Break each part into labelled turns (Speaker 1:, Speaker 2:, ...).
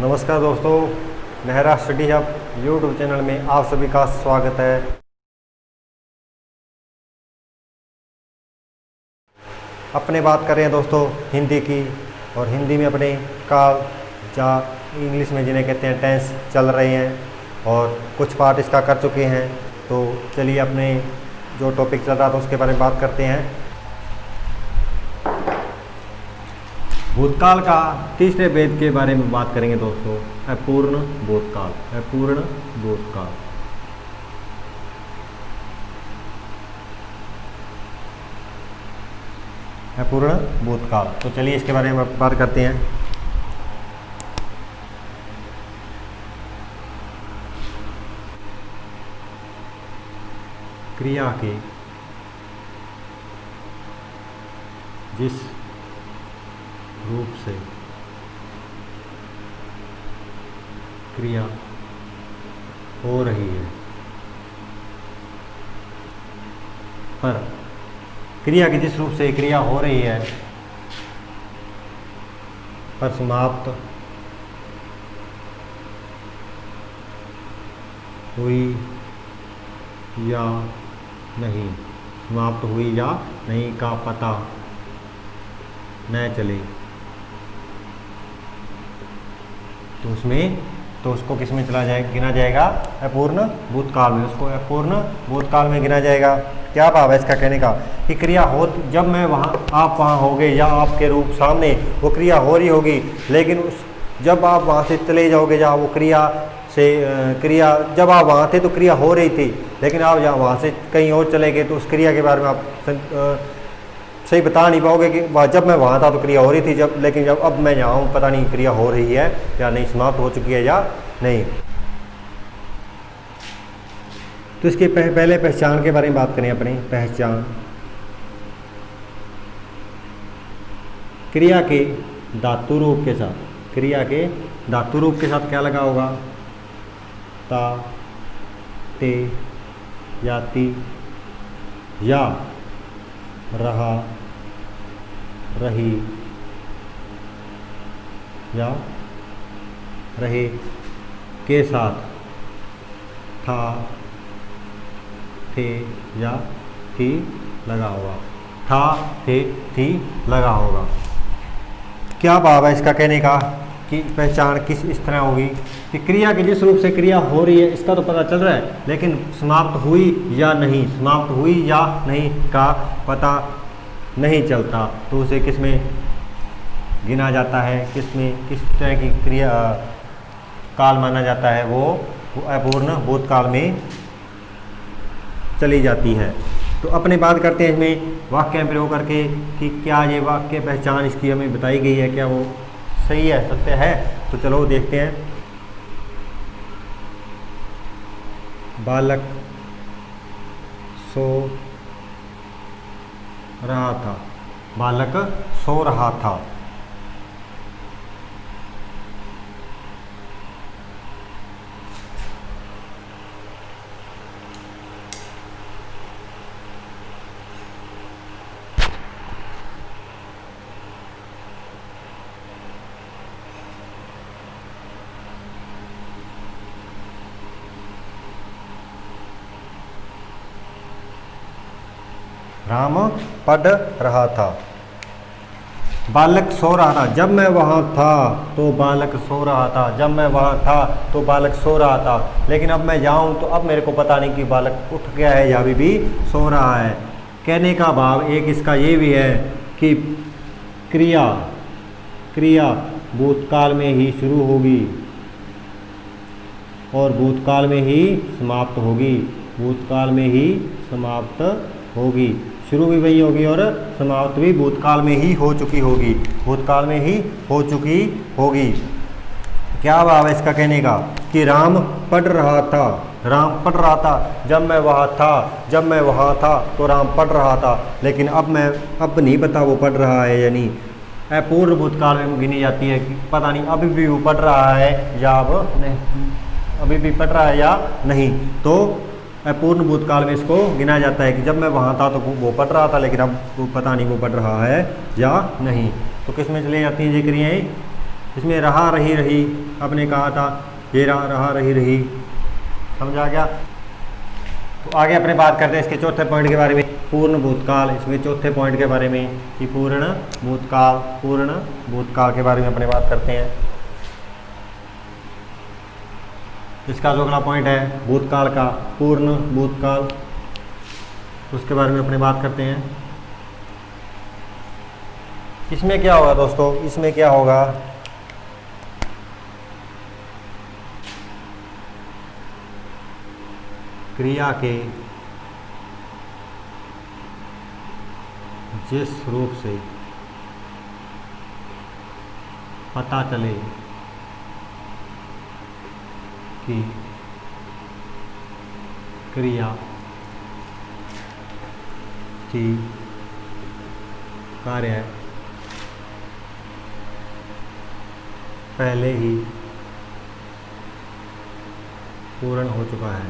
Speaker 1: नमस्कार दोस्तों, Nehra study hub YouTube channel में आप सभी का स्वागत है। अपने बात कर रहे हैं दोस्तों हिंदी की, और हिंदी में अपने काल या इंग्लिश में जिन्हें कहते हैं टेंस चल रहे हैं और कुछ पार्ट इसका कर चुके हैं। तो चलिए अपने जो टॉपिक चल रहा था उसके बारे में बात करते हैं। भूतकाल का तीसरे भेद के बारे में बात करेंगे दोस्तों, अपूर्ण भूतकाल। अपूर्ण भूतकाल अपूर्ण भूतकाल। तो चलिए इसके बारे में बात करते हैं। क्रिया के जिस रूप से क्रिया हो रही है पर क्रिया की जिस रूप से क्रिया हो रही है पर समाप्त हुई या नहीं, समाप्त हुई या नहीं का पता न चले तो उसको किस में चला जाएगा, गिना जाएगा अपूर्ण भूतकाल में। उसको अपूर्ण भूतकाल में गिना जाएगा। क्या भाव है इसका कहने का कि क्रिया हो, जब मैं वहाँ आप वहाँ होगे या आपके रूप सामने वो क्रिया हो रही होगी, लेकिन जब आप वहाँ से चले जाओगे जहाँ वो क्रिया जब आप वहाँ थे तो क्रिया हो रही थी, लेकिन आप जहाँ वहाँ से कहीं और चले गए तो उस क्रिया के बारे में आप सही बता नहीं पाओगे कि जब मैं वहाँ था तो क्रिया हो रही थी, लेकिन जब अब मैं यहाँ हूँ पता नहीं क्रिया हो रही है या नहीं, समाप्त हो चुकी है या नहीं। तो इसके पहले पहचान के बारे में बात करें। अपनी पहचान, क्रिया के धातु रूप के साथ, क्रिया के धातु रूप के साथ क्या लगा होगा, ता, ते, याति या रहा, रही या रहे के साथ था, थे या थी लगा होगा। था, थे, थी लगा होगा। क्या भाव है इसका कहने का कि पहचान किस इस तरह होगी कि क्रिया के जिस रूप से क्रिया हो रही है इसका तो पता चल रहा है, लेकिन समाप्त हुई या नहीं, समाप्त हुई या नहीं का पता नहीं चलता, तो उसे किस में गिना जाता है, किस तरह की क्रिया काल माना जाता है, वो अपूर्ण भूतकाल में चली जाती है। तो अपने बात करते हैं इसमें वाक्य में प्रयोग करके कि क्या ये वाक्य पहचान इसकी हमें बताई गई है, क्या वो सही है, सत्य है। तो चलो देखते हैं। बालक सो रहा था, बालक सो रहा था। राम पढ़ रहा था। बालक सो रहा था, जब मैं वहाँ था तो बालक सो रहा था, जब मैं वहाँ था तो बालक सो रहा था, लेकिन अब मैं जाऊँ तो अब मेरे को पता नहीं कि बालक उठ गया है या अभी भी सो रहा है। कहने का भाव एक इसका ये भी है कि क्रिया भूतकाल में ही शुरू होगी और भूतकाल में ही समाप्त होगी, भूतकाल में ही समाप्त होगी। शुरू भी वही होगी और समाप्त भी भूतकाल में ही हो चुकी होगी, भूतकाल में ही हो चुकी होगी। क्या भाव है इसका कहने का कि राम पढ़ रहा था, राम पढ़ रहा था, जब मैं वहाँ था तो राम पढ़ रहा था, लेकिन अब नहीं पता वो पढ़ रहा है या नहीं। अपूर्ण भूतकाल में गिनी जाती है कि पता नहीं अभी भी वो पढ़ रहा है या अब नहीं, अभी भी पढ़ रहा है या नहीं। तो अपूर्ण भूतकाल में इसको गिना जाता है कि जब मैं वहाँ था तो वो पढ़ रहा था, लेकिन अब वो पता नहीं वो पढ़ रहा है या नहीं। तो किस में चले जाती हैं ये क्रियाएँ, इसमें रहा, रही, रही, आपने कहा था ये रहा रही रही, समझा गया। तो आगे अपने बात करते हैं इसके चौथे पॉइंट के बारे में, पूर्ण भूतकाल। इसमें चौथे पॉइंट के बारे में कि पूर्ण भूतकाल के बारे में अपने बात करते हैं। इसका जो अगला पॉइंट है भूतकाल का, पूर्ण भूतकाल, उसके बारे में अपने बात करते हैं। इसमें क्या होगा दोस्तों, इसमें क्या होगा, क्रिया के जिस रूप से पता चले कि क्रिया की कार्य पहले ही पूर्ण हो चुका है,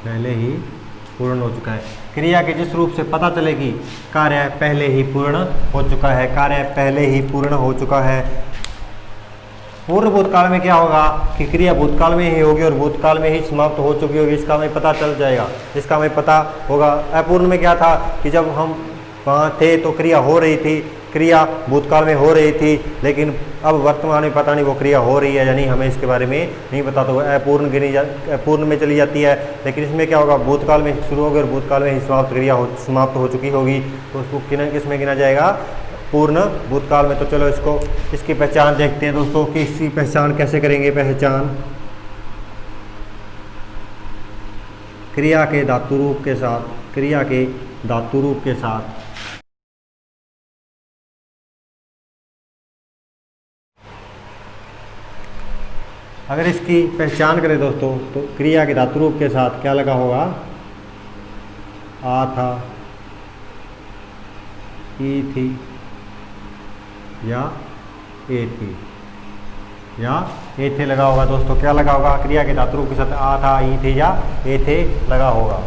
Speaker 1: पहले ही पूर्ण हो चुका है। क्रिया के जिस रूप से पता चले कि कार्य पहले ही पूर्ण हो चुका है, कार्य पहले ही पूर्ण हो चुका है। पूर्ण भूतकाल में क्या होगा कि क्रिया भूतकाल में ही होगी और भूतकाल में ही समाप्त हो चुकी होगी, इसका हमें पता चल जाएगा, इसका हमें पता होगा। अपूर्ण में क्या था कि जब हम वहाँ थे तो क्रिया हो रही थी, क्रिया भूतकाल में हो रही थी, लेकिन अब वर्तमान में पता नहीं वो क्रिया हो रही है या नहीं, हमें इसके बारे में नहीं पता, तो अपूर्ण में चली जाती है। लेकिन इसमें क्या होगा, भूतकाल में शुरू होगी और भूतकाल में ही समाप्त हो चुकी होगी, तो उसको किस में गिना जाएगा, पूर्ण भूतकाल में। तो चलो इसकी पहचान देखते हैं दोस्तों कि इसकी पहचान कैसे करेंगे। पहचान क्रिया के धातु रूप के साथ, क्रिया के धातु रूप के साथ अगर इसकी पहचान करें दोस्तों, तो क्रिया के धातु रूप के साथ क्या लगा होगा, आ था, ई थी या ए थी या ए थे लगा होगा दोस्तों। क्या लगा होगा, क्रिया के धातु रूप के साथ आ था, ई थे या ए थे लगा होगा।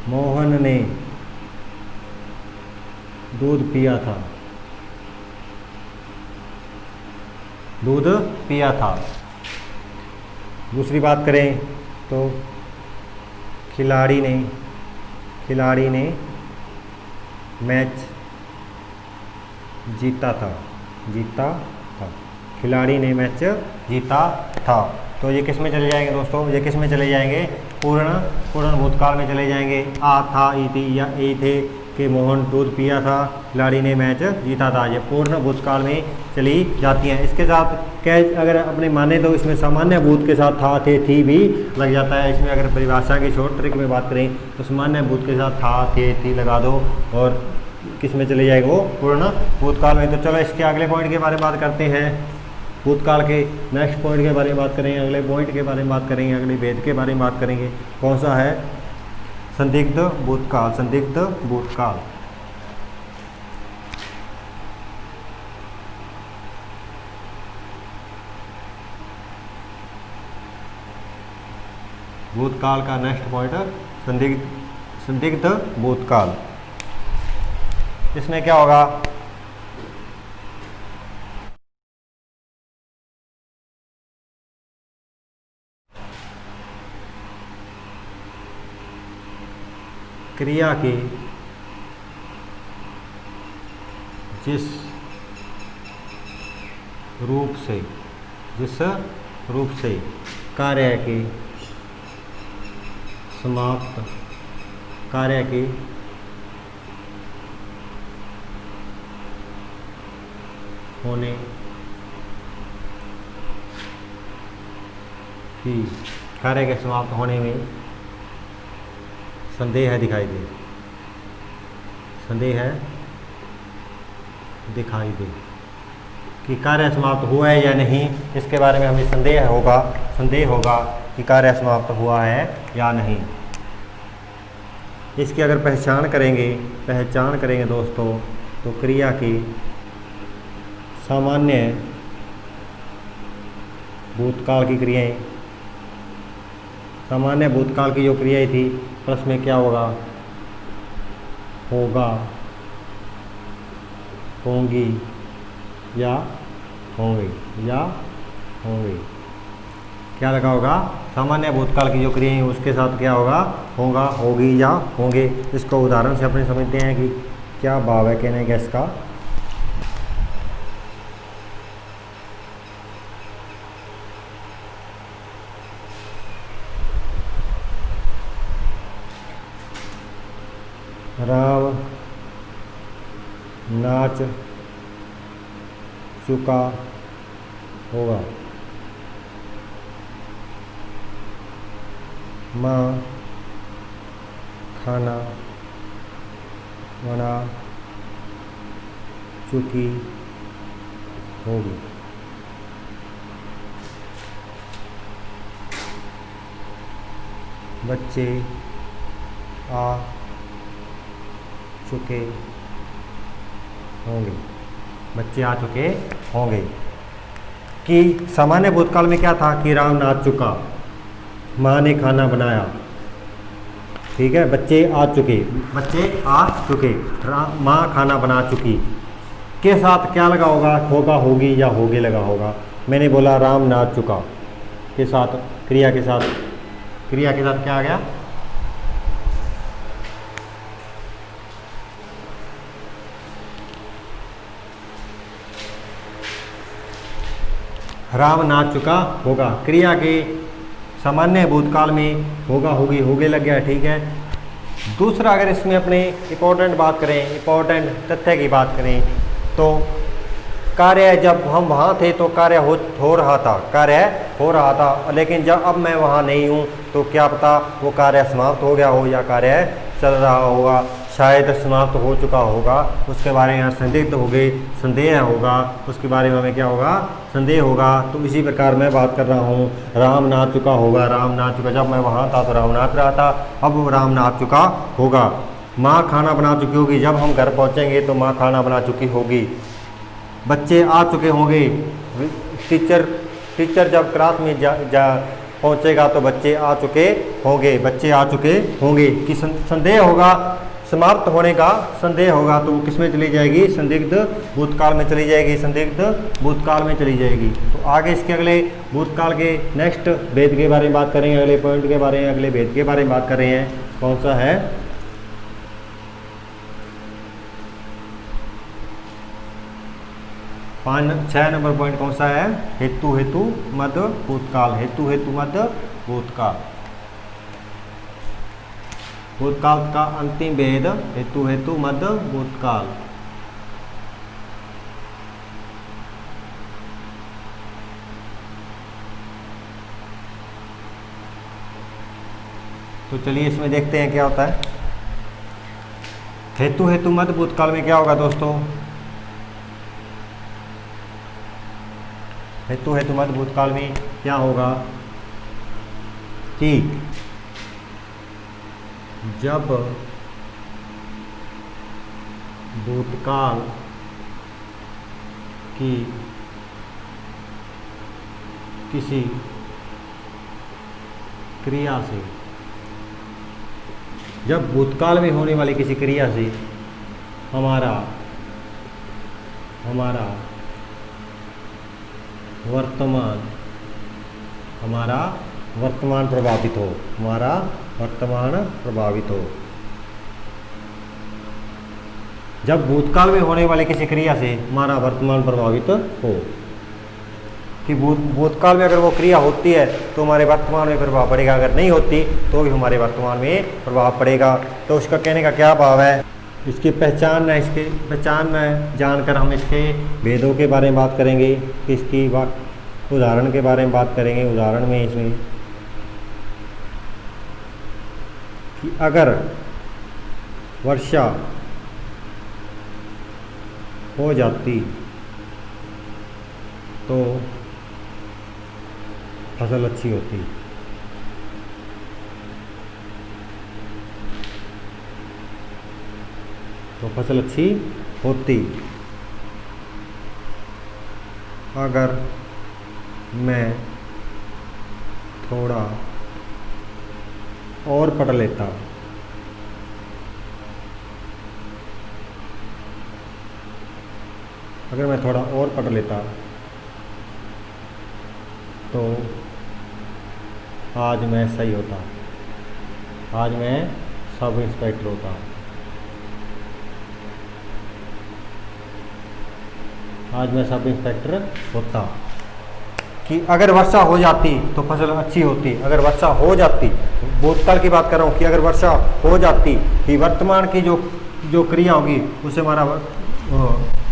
Speaker 1: मोहन ने दूध पिया था, दूध पिया था। दूसरी बात करें तो खिलाड़ी ने मैच जीता था, खिलाड़ी ने मैच जीता था। तो ये किस में चले जाएंगे दोस्तों, ये किस में चले जाएंगे, पूर्ण भूतकाल में चले जाएंगे। आ था, ई थी या ए थे कि मोहन दूध पिया था, खिलाड़ी ने मैच जीता था, ये पूर्ण भूतकाल में चली जाती हैं। इसके साथ क्या, अगर अपने माने तो इसमें सामान्य भूत के साथ था, थे, थी भी लग जाता है। इसमें अगर परिभाषा की शॉर्ट ट्रिक में बात करें तो सामान्य भूत के साथ था, थे, थी लगा दो और किस में चले जाएगा, वो पूर्ण भूतकाल में। तो चलो इसके अगले पॉइंट के बारे में बात करते हैं। भूतकाल के नेक्स्ट पॉइंट के बारे में बात करेंगे, अगले पॉइंट के बारे में बात करेंगे, अगले भेद के बारे में बात करेंगे। कौन सा है, संदिग्ध भूतकाल, संदिग्ध भूतकाल। भूतकाल का नेक्स्ट पॉइंट संदिग्ध भूतकाल। इसमें क्या होगा, क्रिया के जिस रूप से कार्य के समाप्त, कार्य के होने की, कार्य के समाप्त होने में संदेह दिखाई दे, संदेह दिखाई दे कि कार्य समाप्त हुआ है या नहीं, इसके बारे में हमें संदेह होगा कि कार्य समाप्त हुआ है या नहीं। इसकी अगर पहचान करेंगे दोस्तों, तो क्रिया की सामान्य भूतकाल की क्रियाएं, सामान्य भूतकाल की जो क्रियाएं थी प्रश्न में क्या होगा, होगा, होंगी या होंगे या होंगे। क्या लगा होगा, सामान्य भूतकाल की जो क्रियाएं हैं उसके साथ क्या होगा, होगा, होगी या होंगे। इसको उदाहरण से अपने समझते हैं कि क्या भाव है कहने का इसका। राम नाच चुका होगा, माँ खाना बना चुकी होगी। बच्चे आ चुके होंगे, बच्चे आ चुके होंगे। कि सामान्य भूतकाल में क्या था कि राम नाच चुका, माँ ने खाना बनाया, ठीक है, बच्चे आ चुके, बच्चे आ चुके, माँ खाना बना चुकी के साथ क्या लगा होगा, होगा, होगी या होगे लगा होगा। मैंने बोला राम नाच चुका के साथ, क्रिया के साथ, क्रिया के साथ क्या आ गया, राम नाच चुका होगा। क्रिया के सामान्य भूतकाल में होगा, होगी, होगे लग गया, ठीक है। दूसरा अगर इसमें अपने इम्पोर्टेंट बात करें, इम्पोर्टेंट तथ्य की बात करें तो कार्य जब हम वहाँ थे तो कार्य हो रहा था, कार्य हो रहा था, लेकिन जब अब मैं वहाँ नहीं हूँ तो क्या पता वो कार्य समाप्त हो गया हो या कार्य चल रहा होगा, शायद समाप्त हो चुका होगा, उसके बारे में संदिग्ध हो गए, संदेह होगा, उसके बारे में हमें क्या होगा, संदेह होगा। तो इसी प्रकार मैं बात कर रहा हूँ, राम नाच चुका होगा, राम नाच चुका, जब मैं वहाँ था तो राम नाच रहा था, अब वो राम नाच चुका होगा। माँ खाना बना चुकी होगी, जब हम घर पहुँचेंगे तो माँ खाना बना चुकी होगी। बच्चे आ चुके होंगे, टीचर जब क्लास में पहुँचेगा तो बच्चे आ चुके होंगे, बच्चे आ चुके होंगे। कि संदेह होगा, समाप्त होने का संदेह होगा तो वो किस में चली जाएगी, संदिग्ध भूतकाल में चली जाएगी, संदिग्ध भूतकाल में चली जाएगी। तो आगे इसके अगले भूतकाल के नेक्स्ट भेद के बारे में बात करेंगे, अगले पॉइंट के बारे में, अगले भेद के बारे में बात कर रहे हैं। कौन सा है, 6 नंबर पॉइंट कौन सा है, हेतु हेतु मद भूतकाल, हेतु हेतु मद भूतकाल। भूतकाल का अंतिम भेद हेतु हेतु मद भूतकाल। तो चलिए इसमें देखते हैं क्या होता है। हेतु हेतु मद भूतकाल में क्या होगा दोस्तों, हेतु हेतु मद भूतकाल में क्या होगा कि जब भूतकाल की किसी क्रिया से, जब भूतकाल में होने वाली किसी क्रिया से हमारा वर्तमान प्रभावित हो, हमारा वर्तमान प्रभावित हो। जब भूतकाल में होने वाली किसी क्रिया से हमारा वर्तमान प्रभावित हो, कि भूतकाल में अगर वो क्रिया होती है तो हमारे वर्तमान में प्रभाव पड़ेगा, अगर नहीं होती तो भी हमारे वर्तमान में प्रभाव पड़ेगा। तो उसका कहने का क्या भाव है, इसकी पहचान है, इसके पहचान जानकर हम इसके भेदों के बारे में बात करेंगे, इसकी उदाहरण के बारे में बात करेंगे। उदाहरण में इसमें कि अगर वर्षा हो जाती तो फसल अच्छी होती, तो फसल अच्छी होती। अगर मैं थोड़ा और पढ़ लेता, अगर मैं थोड़ा और पढ़ लेता तो आज मैं सही होता, आज मैं सब इंस्पेक्टर होता। आज मैं सब इंस्पेक्टर होता। कि अगर वर्षा हो जाती तो फसल अच्छी होती, अगर वर्षा हो जाती, भूतकाल की बात कर रहा हूँ, कि अगर वर्षा हो जाती कि वर्तमान की जो क्रिया होगी उससे हमारा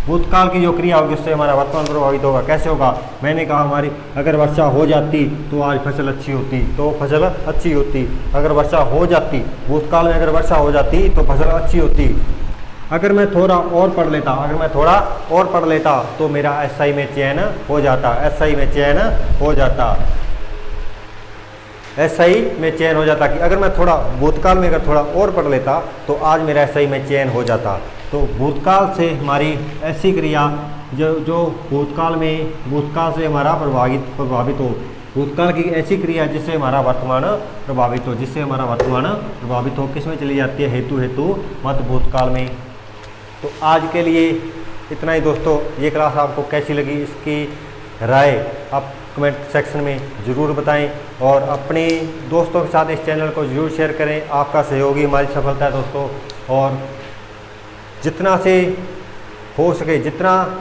Speaker 1: भूतकाल की जो क्रिया होगी उससे हमारा वर्तमान प्रभावित होगा। कैसे होगा? मैंने कहा हमारी अगर वर्षा हो जाती तो आज फसल अच्छी होती, तो फसल अच्छी होती। अगर वर्षा हो जाती, भूतकाल में अगर वर्षा हो जाती तो फसल अच्छी होती। अगर मैं थोड़ा और पढ़ लेता, अगर मैं थोड़ा और पढ़ लेता तो मेरा एसआई में चयन हो जाता, एसआई में चयन हो जाता, एसआई में चयन हो जाता। कि अगर मैं थोड़ा भूतकाल में अगर थोड़ा और पढ़ लेता तो आज मेरा एसआई में चयन हो जाता। तो भूतकाल से हमारी ऐसी क्रिया जो भूतकाल से हमारा प्रभावित हो, भूतकाल की ऐसी क्रिया जिससे हमारा वर्तमान प्रभावित हो, जिससे हमारा वर्तमान प्रभावित हो, किस में चली जाती है? हेतु मत भूतकाल में। तो आज के लिए इतना ही दोस्तों। ये क्लास आपको कैसी लगी, इसकी राय आप कमेंट सेक्शन में ज़रूर बताएं और अपने दोस्तों के साथ इस चैनल को ज़रूर शेयर करें। आपका सहयोग ही हमारी सफलता है दोस्तों। और जितना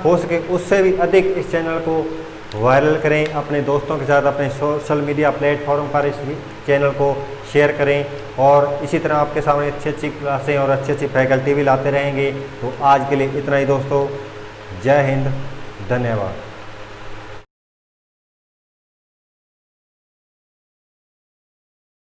Speaker 1: हो सके उससे भी अधिक इस चैनल को वायरल करें, अपने दोस्तों के साथ अपने सोशल मीडिया प्लेटफॉर्म पर इस चैनल को शेयर करें। और इसी तरह आपके सामने अच्छी क्लासें और अच्छी फैकल्टी भी लाते रहेंगे। तो आज के लिए इतना ही दोस्तों। जय हिंद, धन्यवाद।